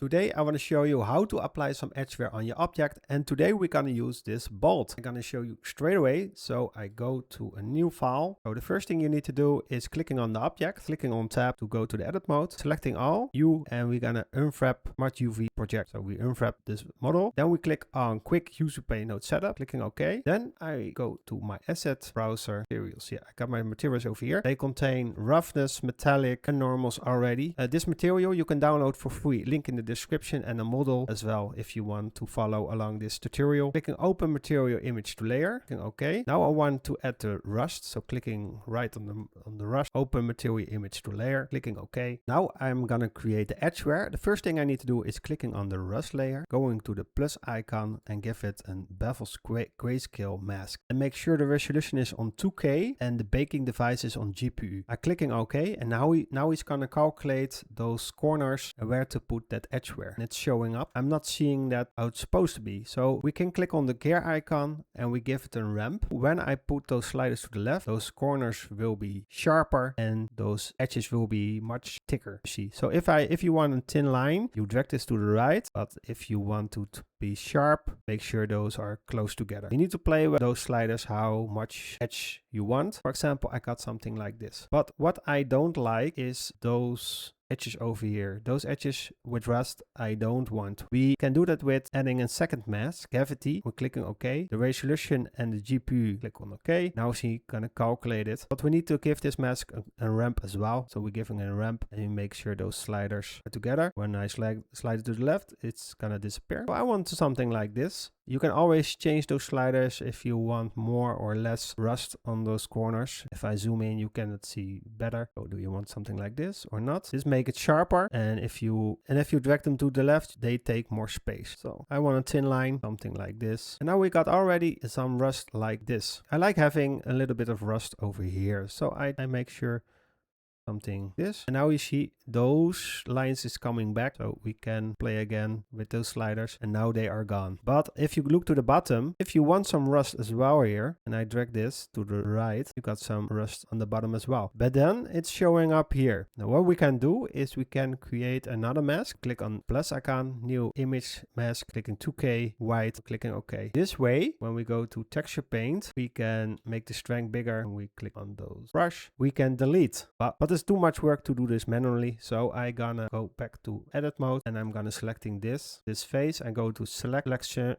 Today I want to show you how to apply some edgeware on your object, and today we're going to use this bolt. I'm going to show you straight away. So I go to a new file. So the first thing you need to do is clicking on the object, clicking on tab to go to the edit mode, selecting all, U, and we're going to unwrap Smart UV project. So we unwrap this model. Then we click on quick Ucupaint node setup, clicking OK. Then I go to my asset browser materials. Yeah, I got my materials over here. They contain roughness, metallic, and normals already. This material you can download for free. Link in the description and a model as well if you want to follow along this tutorial. Clicking open material image to layer, clicking OK. Now I want to add the rust, so clicking right on the rust, open material image to layer, clicking OK. Now I'm gonna create the edgeware. The first thing I need to do is clicking on the rust layer, going to the plus icon and give it a Bevel Grayscale Mask, and make sure the resolution is on 2K and the baking device is on GPU. I'm clicking OK, and now he's gonna calculate those corners and where to put that edgeware, and it's showing up. I'm not seeing that how it's supposed to be, so we can click on the gear icon and we give it a ramp. When I put those sliders to the left, those corners will be sharper and those edges will be much thicker. See, so if you want a thin line, you drag this to the right, but if you want to be sharp, make sure those are close together. You need to play with those sliders, how much edge you want. For example, I got something like this, but what I don't like is those edges over here. Those edges with rust I don't want. We can do that with adding a second mask, cavity. We're clicking OK. The resolution and the GPU, click on OK. Now she's gonna calculate it. But we need to give this mask a ramp as well. So we're giving it a ramp and you make sure those sliders are together. When I slide it to the left, it's gonna disappear. So I want something like this. You can always change those sliders if you want more or less rust on those corners. If I zoom in, you cannot see better. So do you want something like this or not? This make it sharper, and if you drag them to the left, they take more space. So I want a thin line, something like this. And now we got already some rust like this. I like having a little bit of rust over here, so I make sure something this, and now you see those lines is coming back, so we can play again with those sliders, and now they are gone. But if you look to the bottom, if you want some rust as well here, and I drag this to the right, you got some rust on the bottom as well, but then it's showing up here. Now what we can do is we can create another mask. Click on plus icon, new image mask, clicking 2K white, clicking OK. This way, when we go to texture paint, we can make the strength bigger, and we click on those brush, we can delete, but it's too much work to do this manually, so I gonna go back to edit mode, and I'm gonna selecting this face and go to select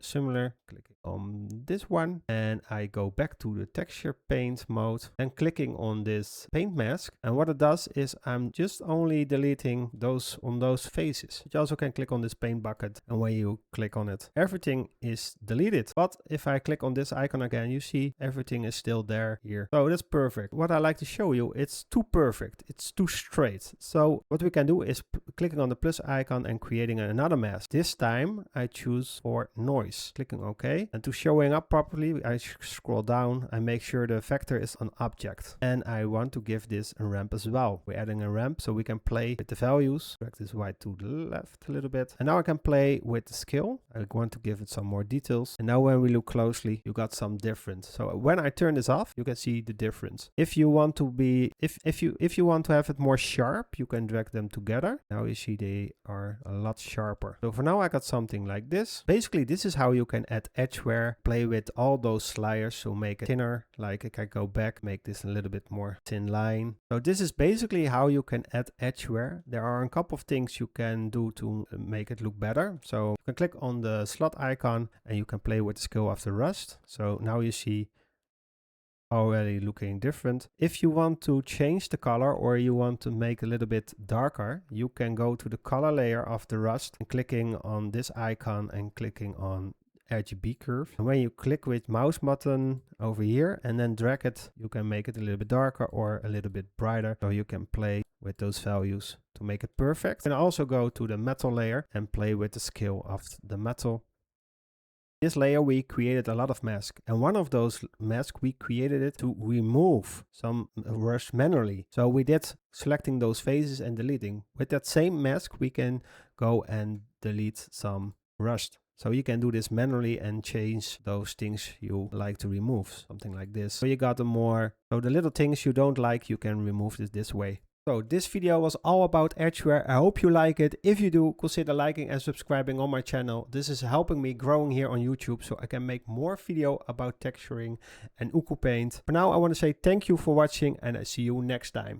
similar, clicking on this one, and I go back to the texture paint mode and clicking on this paint mask, and what it does is I'm just only deleting those on those faces. You also can click on this paint bucket, and when you click on it, everything is deleted. But if I click on this icon again, you see everything is still there here. So that's perfect. What I like to show you, it's too perfect. It's too straight. So what we can do is clicking on the plus icon and creating another mask. This time I choose for noise, clicking OK. And to showing up properly, I scroll down. I make sure the vector is on object, and I want to give this a ramp as well. We're adding a ramp so we can play with the values. Drag this white to the left a little bit, and now I can play with the scale. I want to give it some more details, and now when we look closely, you got some difference. So when I turn this off, you can see the difference. If you want to be, if you want to have it more sharp, you can drag them together. Now you see they are a lot sharper. So for now I got something like this. Basically this is how you can add edgeware, play with all those sliders, so make it thinner. Like if I go back, make this a little bit more thin line. So this is basically how you can add edgeware. There are a couple of things you can do to make it look better. So you can click on the slot icon and you can play with the scale of the rust. So now you see already looking different. If you want to change the color or you want to make a little bit darker, you can go to the color layer of the rust and clicking on this icon and clicking on RGB curve. And when you click with mouse button over here and then drag it, you can make it a little bit darker or a little bit brighter. So you can play with those values to make it perfect. And also go to the metal layer and play with the scale of the metal. This layer we created a lot of masks, and one of those masks we created it to remove some rust manually. So we did selecting those faces and deleting. With that same mask we can go and delete some rust. So you can do this manually and change those things you like to remove, something like this. So you got so the little things you don't like, you can remove this way. So this video was all about edgeware. I hope you like it. If you do, consider liking and subscribing on my channel. This is helping me growing here on YouTube so I can make more video about texturing and Ucupaint. For now, I want to say thank you for watching and I see you next time.